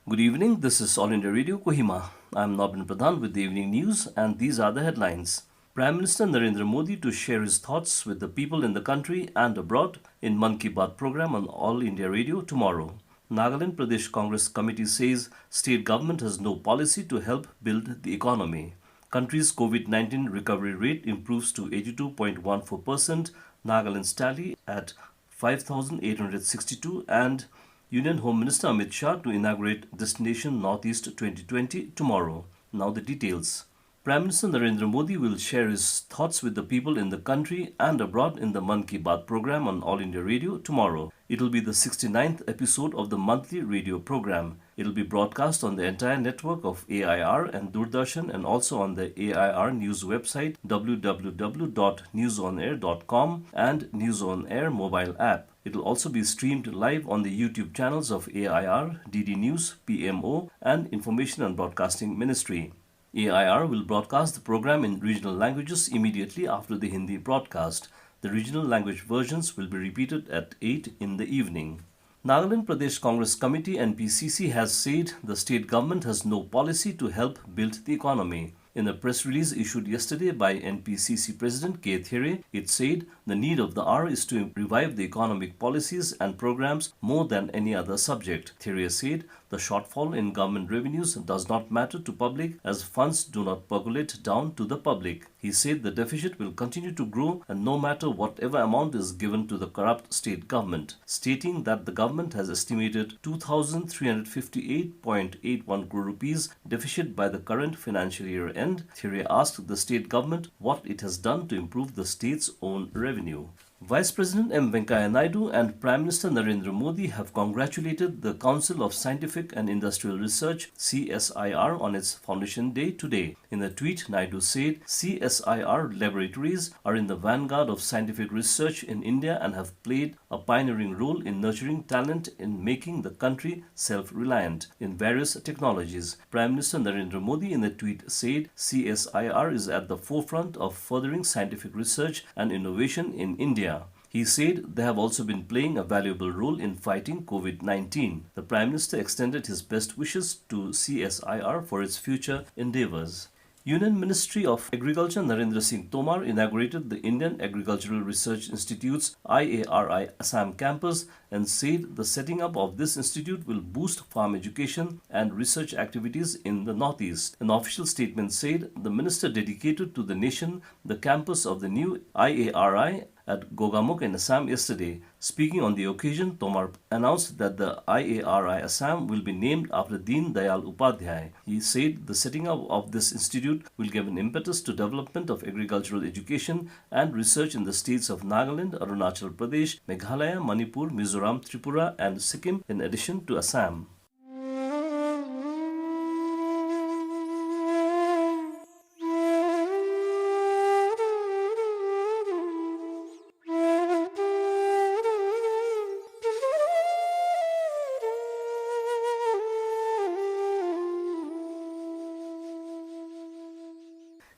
Good evening, this is All India Radio Kohima. I am Nobin Pradhan with the evening news, and these are the headlines. Prime Minister Narendra Modi to share his thoughts with the people in the country and abroad in Mann Ki Baat program on All India Radio tomorrow. Nagaland Pradesh Congress Committee says state government has no policy to help build the economy. Country's COVID-19 recovery rate improves to 82.14%, Nagaland's tally at 5,862, and Union Home Minister Amit Shah to inaugurate Destination Northeast 2020 tomorrow. Now the details. Prime Minister Narendra Modi will share his thoughts with the people in the country and abroad in the Mann Ki Baat program on All India Radio tomorrow. It will be the 69th episode of the monthly radio program. It will be broadcast on the entire network of AIR and Doordarshan and also on the AIR news website www.newsonair.com and News on Air mobile app. It will also be streamed live on the YouTube channels of AIR, DD News, PMO and Information and Broadcasting Ministry. AIR will broadcast the program in regional languages immediately after the Hindi broadcast. The regional language versions will be repeated at 8 in the evening. Nagaland Pradesh Congress Committee (NPCC) has said the state government has no policy to help build the economy. In a press release issued yesterday by NPCC President K. There, it said the need of the hour is to revive the economic policies and programs more than any other subject. There said the shortfall in government revenues does not matter to public as funds do not percolate down to the public. He said the deficit will continue to grow and no matter whatever amount is given to the corrupt state government, stating that the government has estimated 2,358.81 crore rupees deficit by the current financial year end. There asked the state government what it has done to improve the state's own revenue. Vice President M. Venkaiah Naidu and Prime Minister Narendra Modi have congratulated the Council of Scientific and Industrial Research (CSIR) on its foundation day today. In a tweet, Naidu said CSIR laboratories are in the vanguard of scientific research in India and have played a pioneering role in nurturing talent in making the country self-reliant in various technologies. Prime Minister Narendra Modi in a tweet said CSIR is at the forefront of furthering scientific research and innovation in India. He said they have also been playing a valuable role in fighting COVID-19. The Prime Minister extended his best wishes to CSIR for its future endeavours. Union Ministry of Agriculture Narendra Singh Tomar inaugurated the Indian Agricultural Research Institute's IARI Assam campus and said the setting up of this institute will boost farm education and research activities in the Northeast. An official statement said the minister dedicated to the nation the campus of the new IARI at Gogamukh in Assam yesterday. Speaking on the occasion, Tomar announced that the IARI Assam will be named after Deen Dayal Upadhyay. He said the setting up of this institute will give an impetus to development of agricultural education and research in the states of Nagaland, Arunachal Pradesh, Meghalaya, Manipur, Mizoram, Tripura and Sikkim in addition to Assam.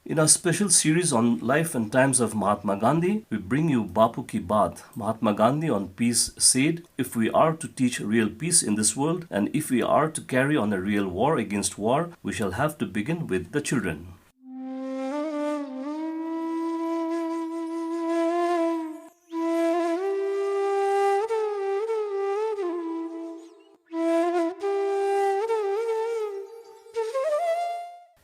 In our special series on life and times of Mahatma Gandhi, we bring you Bapu Ki Baat. Mahatma Gandhi on peace said, if we are to teach real peace in this world and if we are to carry on a real war against war, we shall have to begin with the children.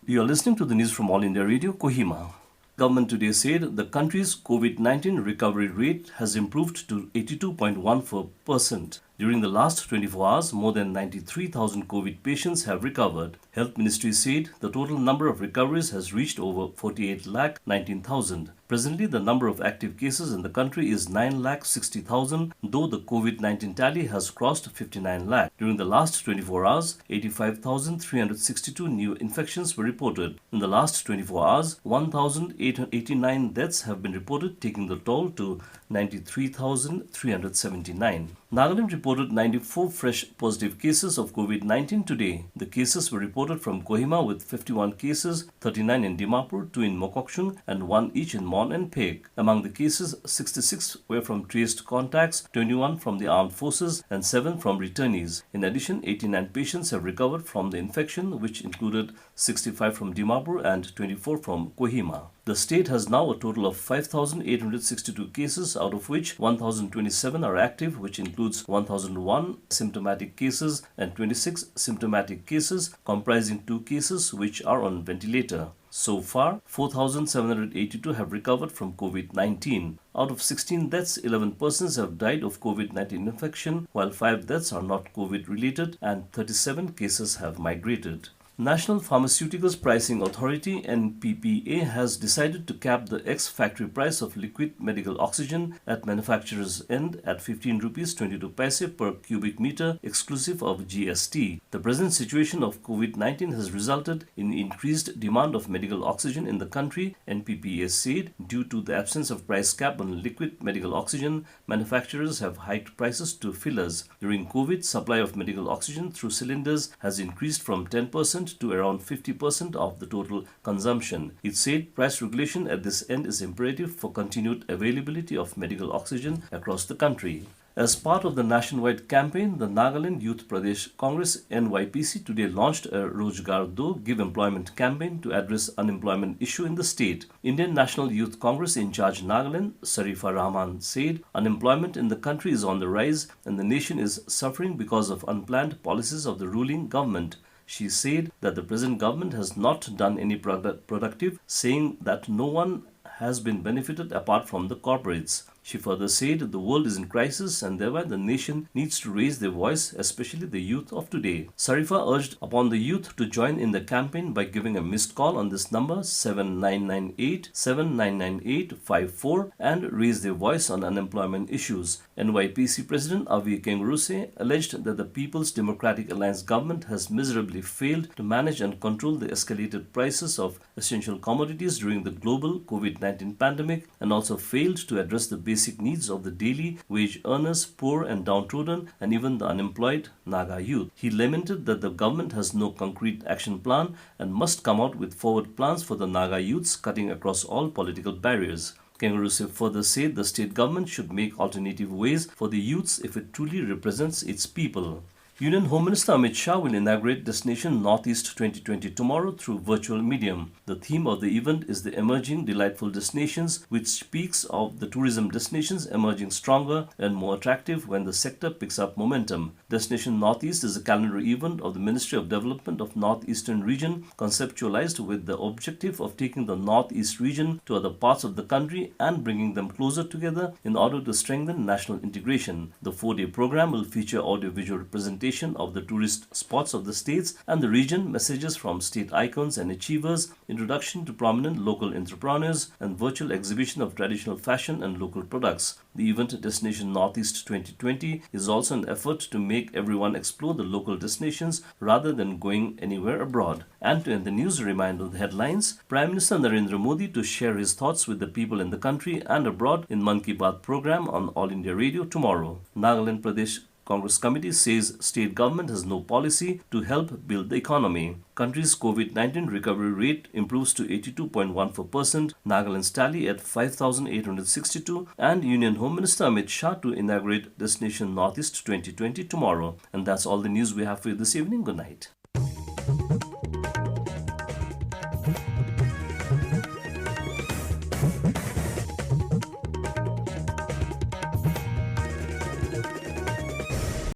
You are listening to the news from All India Radio, Kohima. Government today said the country's COVID-19 recovery rate has improved to 82.14%. During the last 24 hours, more than 93,000 COVID patients have recovered. Health Ministry said the total number of recoveries has reached over 48,19,000. Presently, the number of active cases in the country is 9,60,000, though the COVID-19 tally has crossed 59 lakh. During the last 24 hours, 85,362 new infections were reported. In the last 24 hours, 1,889 deaths have been reported, taking the toll to 93,379. Nagaland reported 94 fresh positive cases of COVID-19 today. The cases were reported from Kohima with 51 cases, 39 in Dimapur, 2 in Mokokchung and 1 each in Mon and Pek. Among the cases, 66 were from traced contacts, 21 from the armed forces, and 7 from returnees. In addition, 89 patients have recovered from the infection, which included 65 from Dimapur and 24 from Kohima. The state has now a total of 5,862 cases, out of which 1,027 are active, which includes 1,001 symptomatic cases and 26 symptomatic cases, comprising 2 cases which are on ventilator. So far, 4,782 have recovered from COVID-19. Out of 16 deaths, 11 persons have died of COVID-19 infection, while 5 deaths are not COVID-related and 37 cases have migrated. National Pharmaceuticals Pricing Authority (NPPA) has decided to cap the ex-factory price of liquid medical oxygen at manufacturer's end at 15 rupees 22 paise per cubic meter exclusive of GST. The present situation of COVID-19 has resulted in increased demand of medical oxygen in the country, NPPA said. Due to the absence of price cap on liquid medical oxygen, manufacturers have hiked prices to fillers. During COVID, supply of medical oxygen through cylinders has increased from 10% to around 50% of the total consumption. It said price regulation at this end is imperative for continued availability of medical oxygen across the country. As part of the nationwide campaign, the Nagaland Pradesh Congress (NYPC) today launched a Rojgar Do Give Employment campaign to address unemployment issue in the state. Indian National Youth Congress in charge Nagaland, Sarifa Rahman, said unemployment in the country is on the rise and the nation is suffering because of unplanned policies of the ruling government. She said that the present government has not done any productive, saying that no one has been benefited apart from the corporates. She further said the world is in crisis and thereby the nation needs to raise their voice, especially the youth of today. Sarifa urged upon the youth to join in the campaign by giving a missed call on this number 7998-799854 and raise their voice on unemployment issues. NYPC President Avi Kenguruse alleged that the People's Democratic Alliance government has miserably failed to manage and control the escalated prices of essential commodities during the global COVID-19 pandemic and also failed to address the basic needs of the daily wage earners, poor and downtrodden, and even the unemployed Naga youth. He lamented that the government has no concrete action plan and must come out with forward plans for the Naga youths, cutting across all political barriers. Kenguruse further said the state government should make alternative ways for the youths if it truly represents its people. Union Home Minister Amit Shah will inaugurate Destination Northeast 2020 tomorrow through virtual medium. The theme of the event is the Emerging Delightful Destinations, which speaks of the tourism destinations emerging stronger and more attractive when the sector picks up momentum. Destination Northeast is a calendar event of the Ministry of Development of Northeastern Region, conceptualized with the objective of taking the Northeast region to other parts of the country and bringing them closer together in order to strengthen national integration. The 4-day program will feature audio-visual representation of the tourist spots of the states and the region, messages from state icons and achievers, introduction to prominent local entrepreneurs, and virtual exhibition of traditional fashion and local products. The event Destination Northeast 2020 is also an effort to make everyone explore the local destinations rather than going anywhere abroad. And to end the news, a reminder of the headlines. Prime Minister Narendra Modi to share his thoughts with the people in the country and abroad in Mann Ki Baat program on All India Radio tomorrow. Nagaland Pradesh Congress Committee says state government has no policy to help build the economy. Country's COVID-19 recovery rate improves to 82.14%, Nagaland's tally at 5,862, and Union Home Minister Amit Shah to inaugurate Destination Northeast 2020 tomorrow. And that's all the news we have for you this evening. Good night.